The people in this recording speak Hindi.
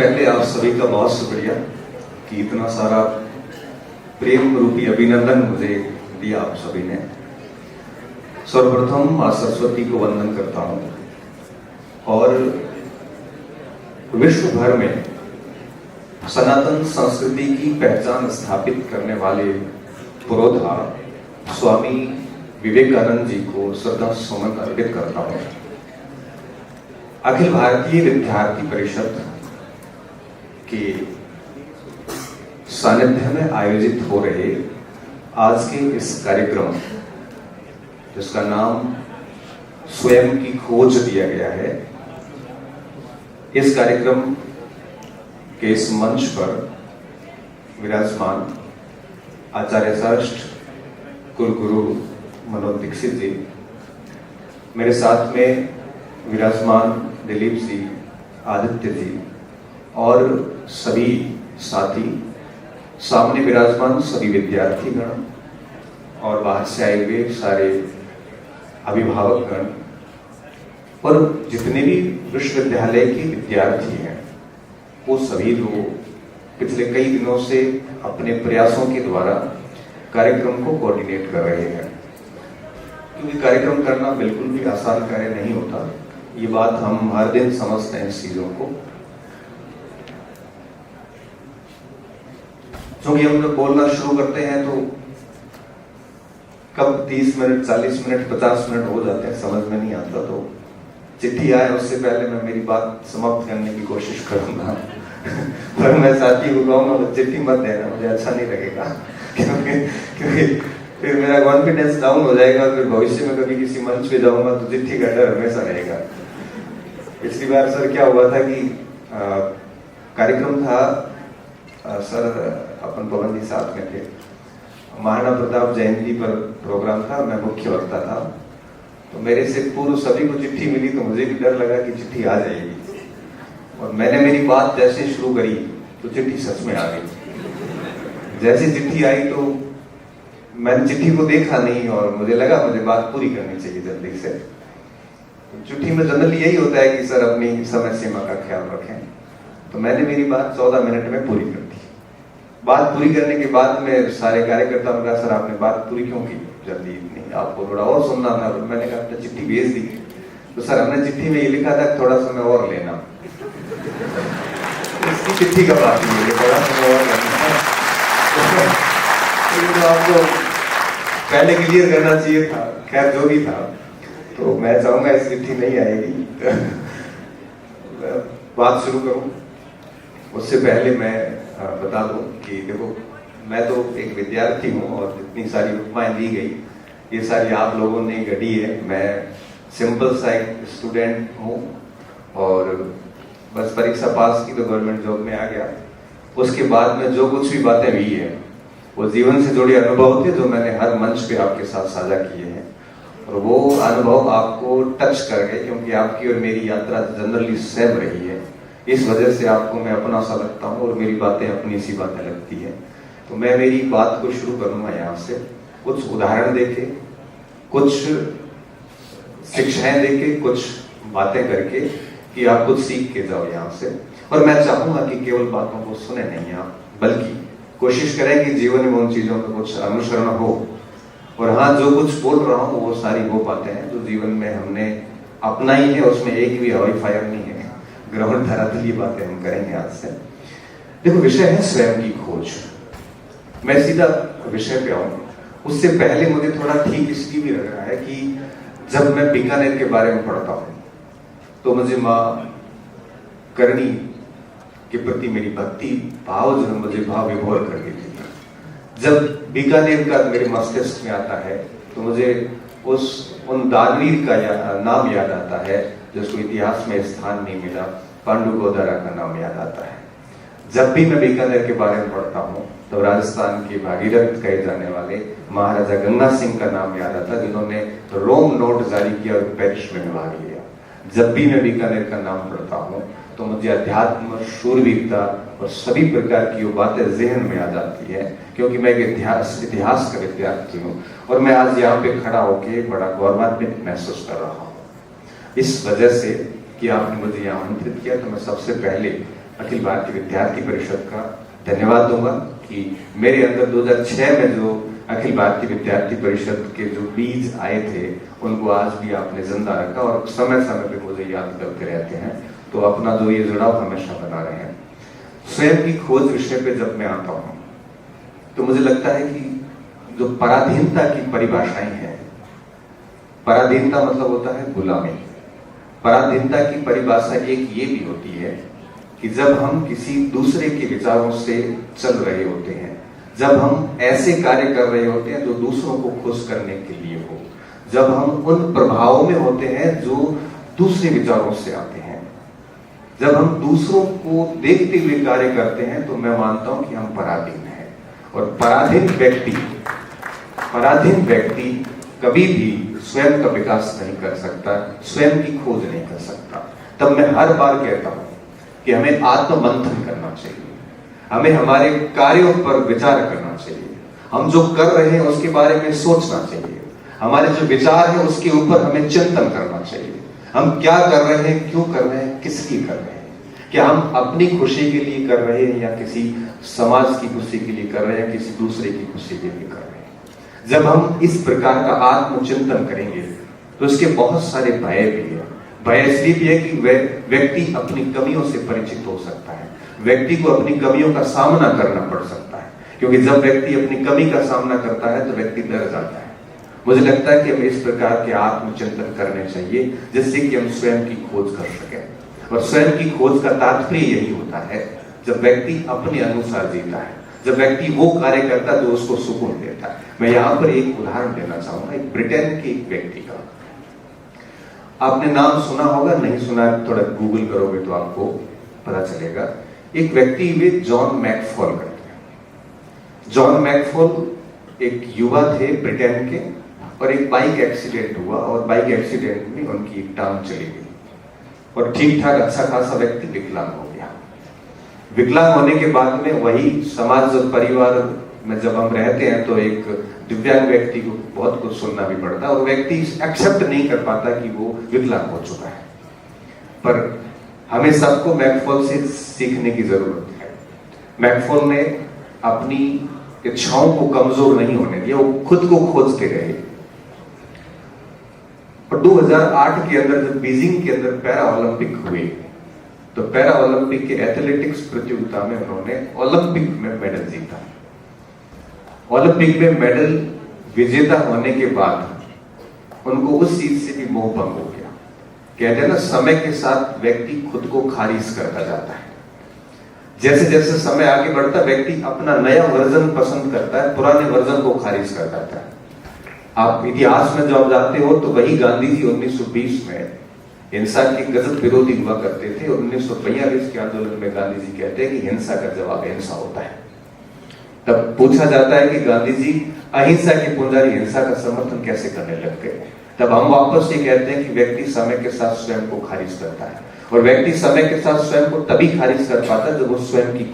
पहले आप सभी का बहुत शुक्रिया कि इतना सारा प्रेम रूपी अभिनंदन मुझे दिया आप सभी ने। सर्वप्रथम मां सरस्वती को वंदन करता हूं और विश्व भर में सनातन संस्कृति की पहचान स्थापित करने वाले पुरोधा स्वामी विवेकानंद जी को श्रद्धा सुमन अर्पित करता हूं। अखिल भारतीय विद्यार्थी परिषद के सानिध्य में आयोजित हो रहे आज के इस कार्यक्रम जिसका नाम स्वयं की खोज दिया गया है, इस कार्यक्रम के इस मंच पर विराजमान आचार्य श्रेष्ठ कुलगुरु मनोज दीक्षित जी, मेरे साथ में विराजमान दिलीप जी, आदित्य जी और सभी साथी, सामने विराजमान सभी विद्यार्थीगण और बाहर से आए हुए सारे अभिभावकगण और जितने भी विश्वविद्यालय के विद्यार्थी हैं, वो सभी लोग पिछले कई दिनों से अपने प्रयासों के द्वारा कार्यक्रम को कोऑर्डिनेट कर रहे हैं, क्योंकि कार्यक्रम करना बिल्कुल भी आसान कार्य नहीं होता। ये बात हम हर दिन समझते हैं इस चीजों को। क्योंकि हम लोग बोलना शुरू करते हैं तो कब 30 मिनट, 40 मिनट, 50 मिनट हो जाते हैं, समझ में नहीं आता। तो चिट्ठी आए उससे पहले मैं मेरी बात समाप्त करने की कोशिश करूंगा पर मैं साथी को कहूंगा चिट्ठी मत देना, मुझे अच्छा नहीं लगेगा क्योंकि फिर मेरा कॉन्फिडेंस डाउन हो जाएगा। फिर भविष्य में कभी किसी मंच पे जाऊंगा तो चिट्ठी का डर हमेशा रहेगा। पिछली बार सर क्या हुआ था कि कार्यक्रम था, सर अपन पवन जी साथ में थे, महाराणा प्रताप जयंती पर प्रोग्राम था, मैं मुख्य वक्ता था। तो मेरे से पूर्व सभी को चिट्ठी मिली तो मुझे भी डर लगा कि चिट्ठी आ जाएगी, और मैंने मेरी बात जैसे शुरू करी तो चिट्ठी सच में आ गई। जैसे चिट्ठी आई तो मैंने चिट्ठी को देखा नहीं और मुझे लगा मुझे बात पूरी करनी चाहिए जल्दी से। चिट्ठी में जनरली यही होता है कि सर अपनी समय सीमा का ख्याल रखें, तो मैंने मेरी बात 14 मिनट में पूरी कर दी। बात पूरी करने के बाद में सारे कार्यकर्ता ने कहा सर आपने बात पूरी क्यों की जल्दी इतनी, आपको थोड़ा और सुनना था। तो मैंने कहा आपने चिट्ठी भेज दी। तो सर हमने चिट्ठी में ये लिखा था थोड़ा समय और लेना इसकी चिट्ठी का बात नहीं है, थोड़ा समय और लेना तो आपको पहले क्लियर करना चाहिए था। खैर जो भी था, तो मैं चाहूंगा इस चिट्ठी नहीं आएगी बात शुरू करूं। उससे पहले मैं बता दूं कि देखो मैं तो एक विद्यार्थी हूं और जितनी सारी उपमाएं दी गई ये सारी आप लोगों ने गढ़ी है। मैं सिंपल सा एक स्टूडेंट हूं और बस परीक्षा पास की तो गवर्नमेंट जॉब में आ गया। उसके बाद में जो कुछ भी बातें हुई है वो जीवन से जुड़े अनुभव थे जो मैंने हर मंच पे आपके साथ साझा किए हैं, और वो अनुभव आपको टच कर गए क्योंकि आपकी और मेरी यात्रा जनरली सेम रही है। इस वजह से आपको मैं अपना सा लगता हूँ और मेरी बातें अपनी सी बातें लगती हैं। तो मैं मेरी बात को शुरू करूंगा यहाँ से, कुछ उदाहरण देके, कुछ शिक्षाएं देके, कुछ बातें करके कि आप कुछ सीख के जाओ यहाँ से। और मैं चाहूंगा कि केवल बातों को सुने नहीं आप, बल्कि कोशिश करें कि जीवन में उन चीजों का कुछ अनुसरण हो। और हाँ, जो कुछ बोल रहा हूँ वो सारी वो बातें हैं जो जीवन में हमने अपना ही है, उसमें एक भी हवाई फायर नहीं है। ग्रहण धरातलीय बातें हम करेंगे आज से। देखो विषय है स्वयं की खोज। मैं सीधा विषय पे आऊं, उससे पहले मुझे थोड़ा ठीक इसलिए भी लग रहा है कि जब मैं बीकानेर के बारे में पढ़ता हूं तो मुझे माँ करणी के प्रति मेरी भक्ति भाव जो मुझे भाव विभोर कर देती है। जब बीकानेर का मेरे मस्तिष्क में आता है तो मुझे उन दानवीर का नाम याद आता है जिसको इतिहास में स्थान नहीं मिला, पांडु गोदारा का नाम याद आता है। जब भी मैं बीकानेर के बारे में पढ़ता हूँ तो राजस्थान के भागीरथ कहे जाने वाले महाराजा गंगा सिंह का नाम याद आता है, जिन्होंने रोम नोट जारी किया और पेरिस में भाग लिया। जब भी मैं बीकानेर का नाम पढ़ता हूँ तो मुझे अध्यात्म, शूरवीरता और सभी प्रकार की वो बातें जहन में आ जाती है, क्योंकि मैं एक इतिहास का विद्यार्थी हूँ और मैं आज यहाँ पे खड़ा होके बड़ा गौरवान्वित महसूस कर रहा हूँ। इस वजह से कि आपने मुझे यहाँ आमंत्रित किया तो मैं सबसे पहले अखिल भारतीय विद्यार्थी परिषद का धन्यवाद दूंगा कि मेरे अंदर 2006 में जो अखिल भारतीय विद्यार्थी परिषद के जो बीज आए थे उनको आज भी आपने जिंदा रखा और समय समय पे मुझे याद करते रहते हैं, तो अपना जो ये जुड़ाव हमेशा बना रहे हैं। स्वयं की खोज विषय पे जब मैं आता हूं तो मुझे लगता है कि जो पराधीनता की परिभाषाएं हैं, पराधीनता मतलब होता है गुलामी। पराधीनता की परिभाषा एक ये भी होती है कि जब हम किसी दूसरे के विचारों से चल रहे होते हैं, जब हम ऐसे कार्य कर रहे होते हैं जो दूसरों को खुश करने के लिए हो, जब हम उन प्रभावों में होते हैं जो दूसरे विचारों से आते हैं, जब हम दूसरों को देखते हुए कार्य करते हैं, तो मैं मानता हूं कि हम पराधीन हैं। और पराधीन व्यक्ति कभी भी स्वयं का विकास नहीं कर सकता, स्वयं की खोज नहीं कर सकता। तब मैं हर बार कहता हूं कि हमें आत्ममंथन करना चाहिए, हमें हमारे कार्यों पर विचार करना चाहिए, हम जो कर रहे हैं उसके बारे में सोचना चाहिए, हमारे जो विचार है उसके ऊपर हमें चिंतन करना चाहिए। हम क्या कर रहे हैं, क्यों कर रहे हैं, किस लिए कर रहे हैं, क्या हम अपनी खुशी के लिए कर रहे हैं या किसी समाज की खुशी के लिए कर रहे हैं, किसी दूसरे की खुशी के लिए कर रहे हैं। जब हम इस प्रकार का आत्मचिंतन करेंगे तो इसके बहुत सारे भय भी है। भय इसलिए भी है कि व्यक्ति अपनी कमियों से परिचित हो सकता है, व्यक्ति को अपनी कमियों का सामना करना पड़ सकता है, क्योंकि जब व्यक्ति अपनी कमी का सामना करता है तो व्यक्ति डर जाता है। मुझे लगता है कि हमें इस प्रकार के आत्मचिंतन करने चाहिए जिससे कि हम स्वयं की खोज कर सकें। और स्वयं की खोज का तात्पर्य यही होता है जब व्यक्ति अपने अनुसार जीता है, जब व्यक्ति वो कार्य करता है जो उसको सुकून देता है। मैं यहाँ पर एक उदाहरण देना चाहूंगा, एक ब्रिटेन के एक व्यक्ति का। आपने नाम सुना होगा, नहीं सुना थोड़ा गूगल करोगे तो आपको पता चलेगा। एक व्यक्ति वे जॉन मैकफॉल करते हैं। जॉन मैकफॉल एक युवा थे ब्रिटेन के, और एक बाइक एक्सीडेंट हुआ और बाइक एक्सीडेंट में उनकी एक टांग चली गई और ठीक ठाक अच्छा खासा व्यक्ति विकलांग हो गया। विकलांग होने के बाद में वही समाज और परिवार में जब हम रहते हैं तो एक दिव्यांग व्यक्ति को बहुत कुछ सुनना भी पड़ता है और व्यक्ति एक्सेप्ट नहीं कर पाता कि वो विकलांग हो चुका है। पर हमें सबको मैकफॉल से सीखने की जरूरत है। मैकफॉल ने अपनी इच्छाओं को कमजोर नहीं होने दिया, वो खुद को खोजते रहे। और 2008 के अंदर जब बीजिंग के अंदर पैरा ओलंपिक हुए तो पैरा ओलंपिक के एथलेटिक्स प्रतियोगिता में उन्होंने ओलंपिक में मेडल जीता। ओलंपिक में मेडल विजेता होने के बाद उनको उस चीज से भी मोह भंग हो गया। कहते हैं ना, समय के साथ व्यक्ति खुद को खारिज करता जाता है। जैसे जैसे समय आगे बढ़ता व्यक्ति अपना नया वर्जन पसंद करता है, पुराने वर्जन को खारिज कर देता है। आप इतिहास में जब जाते हो तो वही गांधी जी 1920 में हिंसा के गजब विरोधी हुआ करते थे। 1942 के आंदोलन में गांधी जी कहते हैं कि हिंसा का जवाब हिंसा होता है। तब पूछा जाता है कि गांधी जी अहिंसा के पुजारी हिंसा का समर्थन कैसे करने लग गए। तब हम वापस ये कहते हैं कि व्यक्ति समय के साथ स्वयं को खारिज करता है, और व्यक्ति समय के साथ स्वयं को तभी खारिज कर पाता है जब वो स्वयं की